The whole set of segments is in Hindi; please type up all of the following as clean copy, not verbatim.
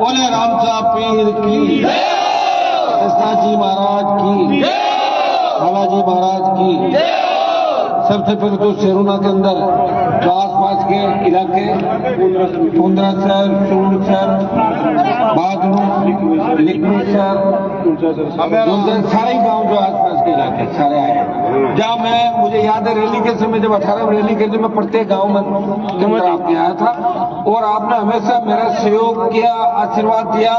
बोले रामचा पीर की, कृष्णाजी महाराज की, बालाजी महाराज की। सबसे पहले तो शेरूना के अंदर जो आसपास के इलाके पुंद्रा शहर, सूर शहर, बादरू, लिखनी शहर, सारे गांव जो आसपास के इलाके सारे आए। जहाँ मैं मुझे याद है रैली के समय जब 18 रैली के समय प्रत्येक गांव में आपके आया था और आपने हमेशा मेरा सहयोग किया, आशीर्वाद दिया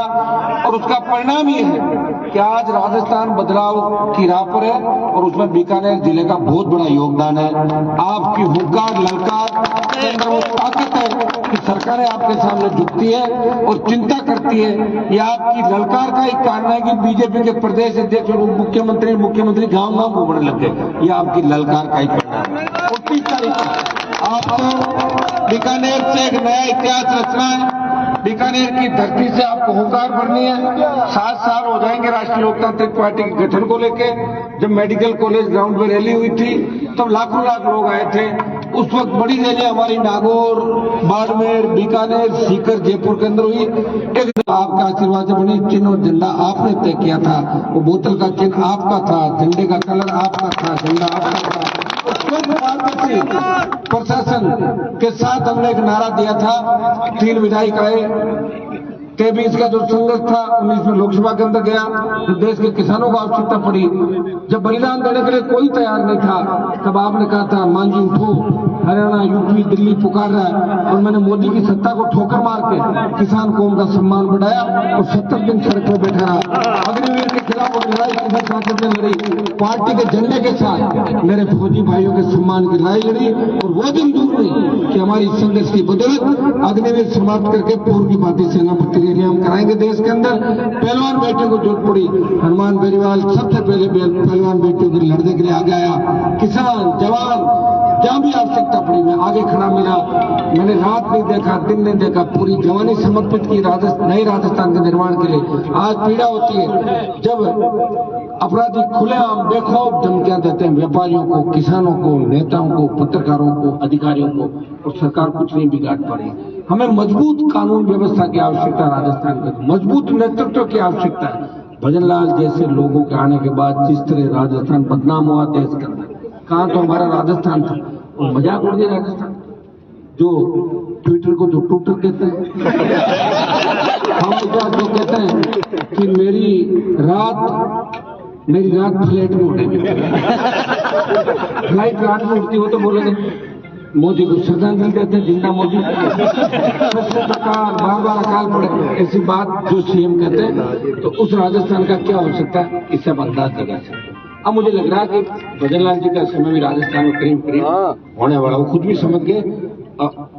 और उसका परिणाम ये है कि आज राजस्थान बदलाव की राह पर है और उसमें बीकानेर जिले का बहुत बड़ा योगदान है। आपकी हुंकार ललकार के अंदर वो ताकत है कि सरकारें आपके सामने झुकती है और चिंता करती है। ये आपकी ललकार का एक कारण है कि बीजेपी के प्रदेश अध्यक्ष और मुख्यमंत्री गांव गांव घूमने लग गए। ये आपकी ललकार का ही कारण है। 29 तारीख को आपको बीकानेर से एक नया इतिहास रचना है। बीकानेर की धरती से आपको हुंकार भरनी है। 7 साल हो जाएंगे राष्ट्रीय लोकतांत्रिक पार्टी के गठन को लेके। जब मेडिकल कॉलेज ग्राउंड में रैली हुई थी तब लाखों लाख लोग आए थे। उस वक्त बड़ी रैली हमारी नागौर, बाड़मेर, बीकानेर, सीकर, जयपुर के अंदर हुई। एक आपका आशीर्वाद से बनी चिन्ह और झंडा आपने तय किया था। वो बोतल का चिन्ह आपका था, झंडे का कलर आपका था, झंडा आपका था। प्रशासन के साथ हमने एक नारा दिया था, 3 विधायक आए, 23 का जो संघर्ष था 19 में लोकसभा के अंदर गया। जब देश के किसानों को आवश्यकता पड़ी, जब बलिदान देने के लिए कोई तैयार नहीं था, तब आपने कहा था मांझी उठो, हरियाणा, यूपी, दिल्ली पुकार रहा है। और मैंने मोदी की सत्ता को ठोकर मार के किसान कौम का सम्मान बढ़ाया और 70 दिन सड़क पर बैठा रहा। अग्निवीर के खिलाफ वो लड़ाई किसी सांसद ने लड़ी, पार्टी के झंडे के साथ मेरे फौजी भाइयों के सम्मान की लड़ाई लड़ी। और वो दिन दूर नहीं कि हमारी संघर्ष की बदौलत अग्निवीर समाप्त करके पूर्व की भारतीय सेना भर्ती रैलियां हम कराएंगे देश के अंदर। पहलवान बेटियों को जरूरत पड़ी, हनुमान बेरीवाल सबसे पहले पहलवान बेटियों के लड़ने के लिए आगे आया। किसान, जवान, जहां भी आवश्यकता पड़ी मैं आगे खड़ा मिला। मैंने रात नहीं देखा, दिन नहीं देखा, पूरी जवानी समर्पित की नए राजस्थान के निर्माण के लिए। आज पीड़ा होती है जब अपराधी खुलेआम बेखौफ धमकियां देते हैं व्यापारियों को, किसानों को, नेताओं को, पत्रकारों को, अधिकारियों को, और सरकार कुछ नहीं बिगाड़ पा रही। हमें मजबूत कानून व्यवस्था की आवश्यकता है, राजस्थान में मजबूत नेतृत्व की आवश्यकता है। भजनलाल जैसे लोगों के आने के बाद जिस तरह राजस्थान बदनाम हुआ देश के अंदर, कहाँ तो हमारा राजस्थान था। और मजाक उड़ गया राजस्थान, जो ट्विटर को जो ट्विटर कहते हैं, हम जो कहते हैं कि मेरी रात फ्लाइट में उड़ेगी। फ्लाइट रात में उड़ती हो तो बोलेंगे मोदी को श्रद्धांजलि देते हैं, जिंदा मोदी। बार बार अकाल पड़े, ऐसी बात जो सीएम कहते हैं, तो उस राजस्थान का क्या हो सकता है, इससे हम अंदाज लगा सकते हैं। अब मुझे लग रहा है कि भजनलाल जी का समय भी राजस्थान में करीब करीब होने वाला। वो खुद भी समझ गए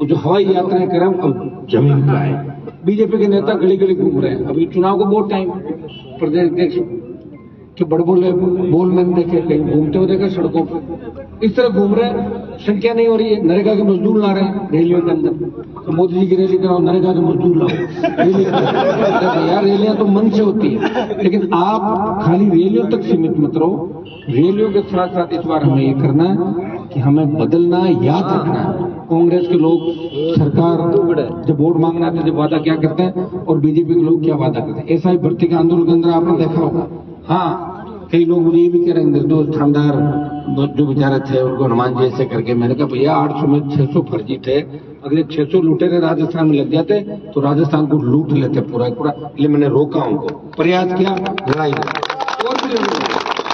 जो हवाई यात्राएं करें अब जमीन पर आए। बीजेपी के नेता गली गली घूम रहे हैं। अभी चुनाव को बहुत टाइम, प्रदेश अध्यक्ष के बड़ बोल मैंने देखे, कहीं घूमते हुए देखा सड़कों पर, इस तरह घूम रहे हैं। संख्या नहीं हो रही है, नरेगा के मजदूर ला रहे हैं रैलियों के अंदर। तो मोदी जी की रैली कराओ, नरेगा के मजदूर लाओ रैली। यार रैलियां तो मन से होती है, लेकिन आप खाली रैलियों तक सीमित मत रहो। रैलियों के साथ साथ इस बार हमें ये करना है कि हमें बदलना है, याद रखना है। कांग्रेस के लोग सरकार जब वोट मांगना आते जब वादा क्या करते हैं और बीजेपी के लोग क्या वादा करते हैं। ऐसा ही भर्ती के आंदोलन के अंदर आपने देखा होगा। हाँ, कई लोग मुझे ये भी कह रहे हैं निर्दोष थानेदार जो बेचारे थे उनको हनुमान जी ऐसे करके। मैंने कहा भैया 800 में 600 फर्जी थे, अगर 600 लुटेरे राजस्थान में लग जाते तो राजस्थान को लूट लेते पूरा पूरा। इसलिए मैंने रोका उनको, प्रयास किया, लड़ाई। और भी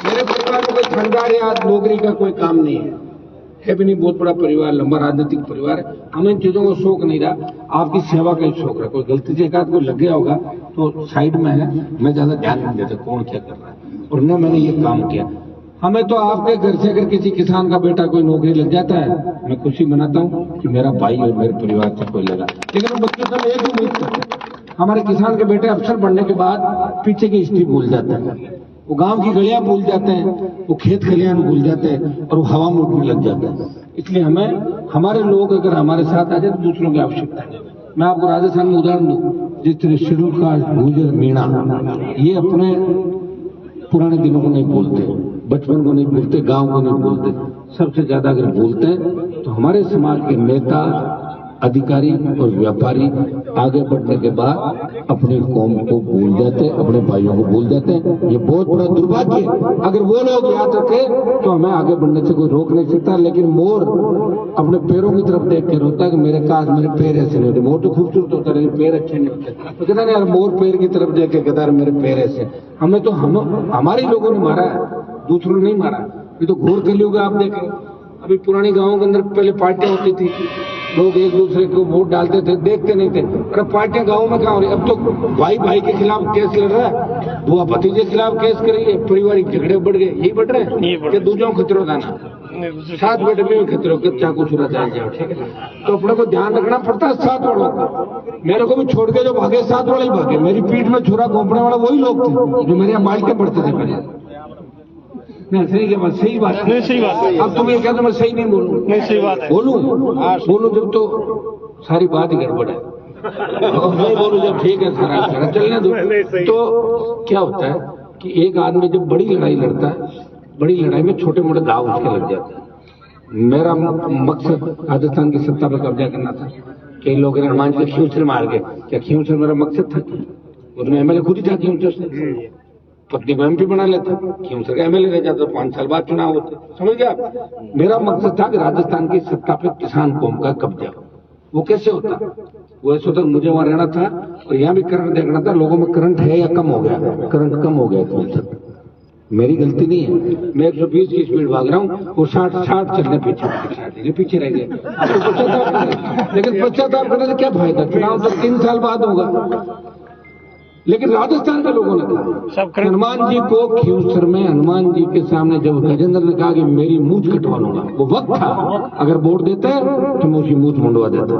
मेरे परिवार में कोई थानेदार या नौकरी का कोई काम नहीं है भी नहीं। बहुत बड़ा परिवार, लंबा राजनीतिक परिवार है। हमें इन चीजों को शौक नहीं रहा, आपकी सेवा का ही शौक रहा। कोई गलती से एक आध कोई लग गया होगा तो साइड में है, मैं ज्यादा ध्यान नहीं देता कौन क्या कर रहा है, और न मैंने ये काम किया। हमें तो आपके घर से अगर किसी किसान का बेटा कोई नौकरी लग जाता है, मैं खुशी मनाता हूँ कि मेरा भाई और मेरे परिवार से कोई लगा। लेकिन हम बच्चों से एक उम्मीद करते हैं, हमारे किसान के बेटे अफसर बनने के बाद पीछे की हिस्ट्री भूल जाते हैं, वो गांव की गलियां भूल जाते हैं, वो खेत खलियान भूल जाते हैं और वो हवा में उड़ने लग जाते हैं। इसलिए हमें हमारे लोग अगर हमारे साथ आ जाए तो दूसरों की आवश्यकता है। मैं आपको राजस्थान में उदाहरण दूं, जिस तरह शेड्यूल कास्ट, गुर्जर, मीणा, ये अपने पुराने दिनों को नहीं बोलते, बचपन को नहीं बोलते, गांव को नहीं बोलते। सबसे ज्यादा अगर बोलते हैं तो हमारे समाज के नेता, अधिकारी और व्यापारी आगे बढ़ने के बाद अपनी कौम को भूल जाते, अपने भाइयों को भूल जाते हैं। ये बहुत बड़ा दुर्भाग्य है। अगर वो लोग याद रखे तो हमें आगे बढ़ने से कोई रोक नहीं सकता। लेकिन मोर अपने पैरों की तरफ देख के रोता है कि मेरे काश मेरे पैर ऐसे नहीं होते। मोर तो खूबसूरत होता है लेकिन पैर अच्छे नहीं होते। तो कहता नहीं यार, मोर पैर की तरफ देख के कहता है मेरे पैर ऐसे। हमें तो हमारे लोगों ने मारा है, दूसरों ने नहीं मारा। ये तो घोर कलयुग आप देखें। अभी पुरानी गांवों के अंदर पहले पार्टियां होती थी, लोग एक दूसरे को वोट डालते थे, देखते नहीं थे। और अब पार्टियां गांव में कहाँ हो रही? अब तो भाई भाई के खिलाफ केस लड़ रहा है, बुआ भतीजे के खिलाफ केस कर रही है, पारिवारिक झगड़े बढ़ गए। यही बढ़ रहे हैं कि दूसरों खतरों दाना साथ बैठे में खतरों के चाकू छुरा जाए जाओ। ठीक है, तो अपने को ध्यान रखना पड़ता है साथ वालों का। मेरे को भी छोड़ के जो भागे साथ वाले ही भागे। मेरी पीठ में छुरा घोंपने वाला वही लोग थे जो मेरे यहाँ बाल्टे पड़ते थे पहले। नहीं सही के बात, सही बात नहीं, सही बात है। अब तुम ये कहते मैं सही नहीं बोलूं? नहीं, सही बात है। बोलूं जब तो सारी बात ही गड़बड़ है। और नहीं बोलूं जब ठीक है सारा चलने दो। तो क्या होता है कि एक आदमी जब बड़ी लड़ाई लड़ता है, बड़ी लड़ाई में छोटे मोटे दाव उसके लग जाते हैं। मेरा मकसद राजस्थान की सत्ता पर कब्जा करना था। कई लोग हनुमान जी खींचर मार गए। क्या खींचर मेरा मकसद था? उसमें एमएलए खुद ही था खींचर से, पत्नी को एमपी बना लेता, खींचर का एमएलए रह जाता, 5 साल बाद चुनाव होते। समझ गया आप? मेरा मकसद था कि राजस्थान की सत्ता पे किसान कौम का कब्जा। वो कैसे होता? वो ऐसा होता, मुझे वहां रहना था और यहाँ भी करंट देखना था। लोगों में करंट है या कम हो गया? करंट कम हो गया। मेरी गलती नहीं है। मैं 120 की स्पीड भाग रहा हूँ, वो 60 चलने पीछे रह गए। लेकिन पश्चाताप करने से क्या फायदा? चुनाव तो 3 साल बाद होगा। लेकिन राजस्थान के लोगों ने कहा, हनुमान जी को खींवसर में हनुमान जी के सामने जब गजेंद्र ने कहा कि मेरी मूंछ कटवा लूंगा, वो वक्त था। अगर वोट देते तो मैं उसकी मूंछ मुंडवा देता।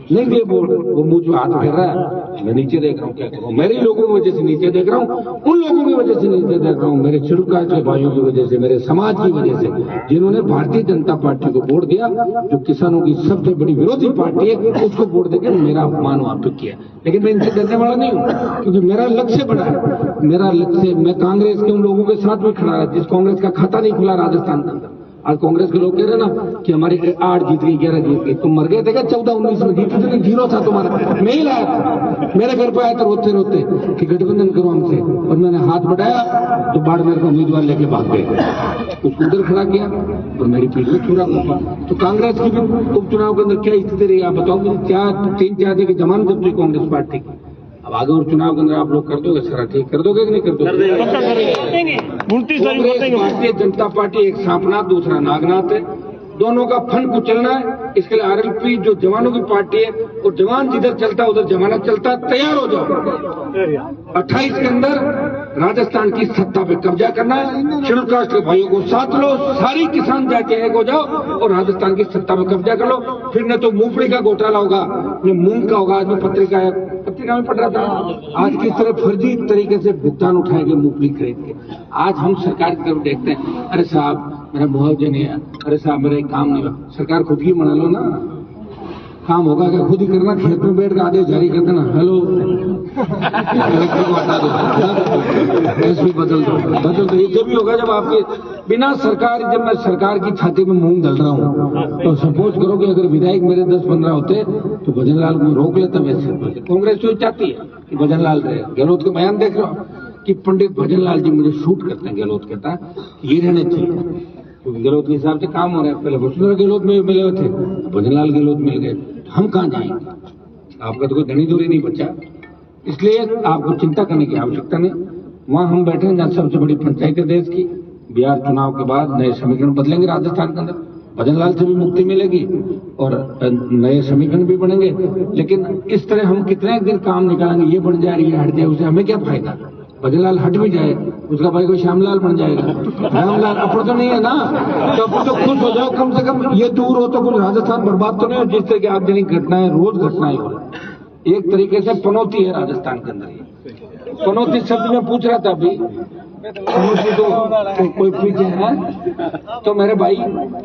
नहीं दिए वोट, वो मूंछ में हाथ फेर रहा है। मैं नीचे देख रहा हूँ, क्या करूँ? मेरे लोगों की वजह से नीचे देख रहा हूँ, उन लोगों की वजह से नीचे देख रहा हूँ, मेरे छिड़का के भाइयों की वजह से, मेरे समाज की वजह से, जिन्होंने भारतीय जनता पार्टी को वोट दिया, जो किसानों की सबसे बड़ी विरोधी पार्टी है, उसको वोट देकर मेरा अपमान वहां पे किया। लेकिन मैं इनसे डरने वाला नहीं हूँ, क्योंकि मेरा लक्ष्य बड़ा है। मेरा लक्ष्य, मैं कांग्रेस के उन लोगों के साथ में खड़ा रहा जिस कांग्रेस का खाता नहीं खुला राजस्थान के अंदर। आज कांग्रेस के लोग कह रहे ना कि हमारी 8 जीत गई, 11 जीत गई। तुम मर गए थे क्या 14-19 में? जीती तो नहीं, 0 था तुम्हारा। मैं ही लाया था, मेरे घर पे आया था रोते रोते कि गठबंधन करो हमसे, और मैंने हाथ बढ़ाया तो बाड़मेर का उम्मीदवार लेके भाग गए। उसको उधर खड़ा किया और मेरी पीठ में छुरा घोंपा। तो कांग्रेस की भी उपचुनाव के अंदर क्या स्थिति रही आप बताओ मुझे। 3-4 दिन की जमानत जब थी कांग्रेस पार्टी की। अब आगे और चुनाव के अंदर आप लोग कर दोगे सारा ठीक? कर दोगे कि नहीं कर दोगे? भारतीय जनता पार्टी एक सांपनाथ, दूसरा नागनाथ है। दोनों का फन कुचलना है। इसके लिए आरएलपी जो जवानों की पार्टी है, और जवान जिधर चलता है उधर जमानत चलता है। तैयार हो जाओ। 28 के अंदर राजस्थान की सत्ता पे कब्जा करना है। शेड्यूल कास्ट के भाइयों को साथ लो, सारी किसान जाके एक हो जाओ और राजस्थान की सत्ता पे कब्जा कर लो। फिर न तो मूंगफली का घोटाला होगा, न मूंग का होगा। आज में पत्रिका में पढ़ रहा था आज किस तरह फर्जी तरीके से भुगतान उठाएंगे मूंगफली खरीद के। आज हम सरकार की तरफ देखते हैं, अरे साहब मेरा मुआवजा नहीं है, अरे साहब मेरा एक काम नहीं हुआ। सरकार खुद ही बना लो ना, काम होगा क्या? खुद ही करना। खेत में बैठ कर आदेश जारी कर देना, हेलो को हटा दो, एसपी बदल दो। ये जब भी होगा जब आपके बिना सरकार, जब मैं सरकार की छाती में मूंग दल रहा हूँ। तो सपोज करो कि अगर विधायक मेरे 10-15 होते तो भजन लाल को रोक लेता। वैसे कांग्रेस तो चाहती है कि भजन लाल रहे। गहलोत के बयान देख रहा हूँ कि पंडित भजन लाल जी मुझे शूट करते हैं। गहलोत कहता है ये रहने चाहिए, क्योंकि गहलोत के हिसाब से काम हो रहा है। पहले वसुंधरा गहलोत में मिले हुए थे, भजन लाल गहलोत मिल गए। हम कहाँ जाएंगे? आपका तो कोई धनी दूरी नहीं बचा। इसलिए आपको चिंता करने की आवश्यकता नहीं। वहां हम बैठे हैं जहां सबसे बड़ी पंचायत है देश की। बिहार चुनाव के बाद नए समीकरण बदलेंगे राजस्थान के अंदर। भजन लाल से भी मुक्ति मिलेगी और नए समीकरण भी बनेंगे। लेकिन इस तरह हम कितने दिन काम निकालेंगे? ये बन जाए, ये हट जाए, उसे हमें क्या फायदा? भजन लाल हट भी जाए, उसका भाई कोई श्यामलाल बन जाएगा। श्यामलाल अपना तो नहीं है ना, तो अपन तो खुश हो जाओ। कम से कम ये दूर हो तो कुछ राजस्थान बर्बाद तो नहीं हो। जिस तरह की आप दिन घटनाएं, रोज घटनाएं हो रही, एक तरीके से पनौती है राजस्थान के अंदर। पनौती शब्द में पूछ रहा था अभी, पनौती तो कोई पीछे है। तो मेरे भाई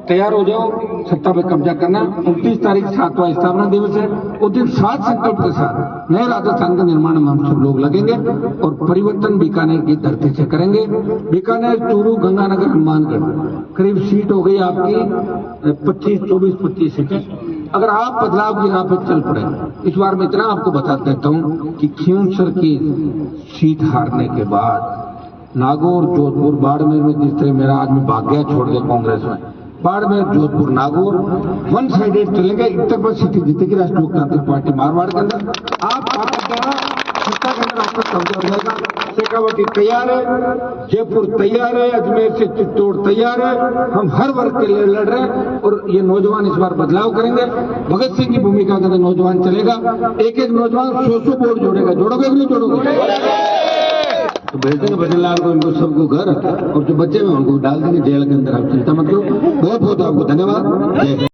तैयार हो जाओ, सत्ता पे कब्जा करना। 29 तारीख 7वां स्थापना दिवस है। उस दिन 7 संकल्प के साथ नए राजस्थान का निर्माण में हम सब लोग लगेंगे और परिवर्तन बीकानेर की धरती से करेंगे। बीकानेर, चूरू, गंगानगर, हनुमानगढ़ करीब सीट हो गई आपकी 25 सीटें। अगर आप बदलाव की राह पर चल पड़े। इस बार मैं इतना आपको बता देता हूं कि खींवसर की सीट हारने के बाद नागौर, जोधपुर, बाड़मेर में जिस तरह मेरा आदमी भाग गया छोड़ के कांग्रेस में, बाड़मेर, जोधपुर, नागौर वन साइडेड चलेंगे। इतने पर सीटें जीतेगी राष्ट्रीय लोकतांत्रिक पार्टी मारवाड़ के अंदर। आप सत्ता के अंदर आपका कब्जा हो जाएगा। शेखावटी तैयार है, जयपुर तैयार है, अजमेर से चित्तौड़ तैयार है। हम हर वर्ग के लिए लड़ रहे हैं और ये नौजवान इस बार बदलाव करेंगे। भगत सिंह की भूमिका के अंदर नौजवान चलेगा। एक एक नौजवान 100 वोट जोड़ेगा। जोड़ोगे कि नहीं जोड़ोगे? तो भेज देंगे भजन लाल को, इनको सबको घर, और जो बच्चे में उनको डाल देंगे जेल के अंदर। आप चिंता मत करो। बहुत बहुत आपको धन्यवाद।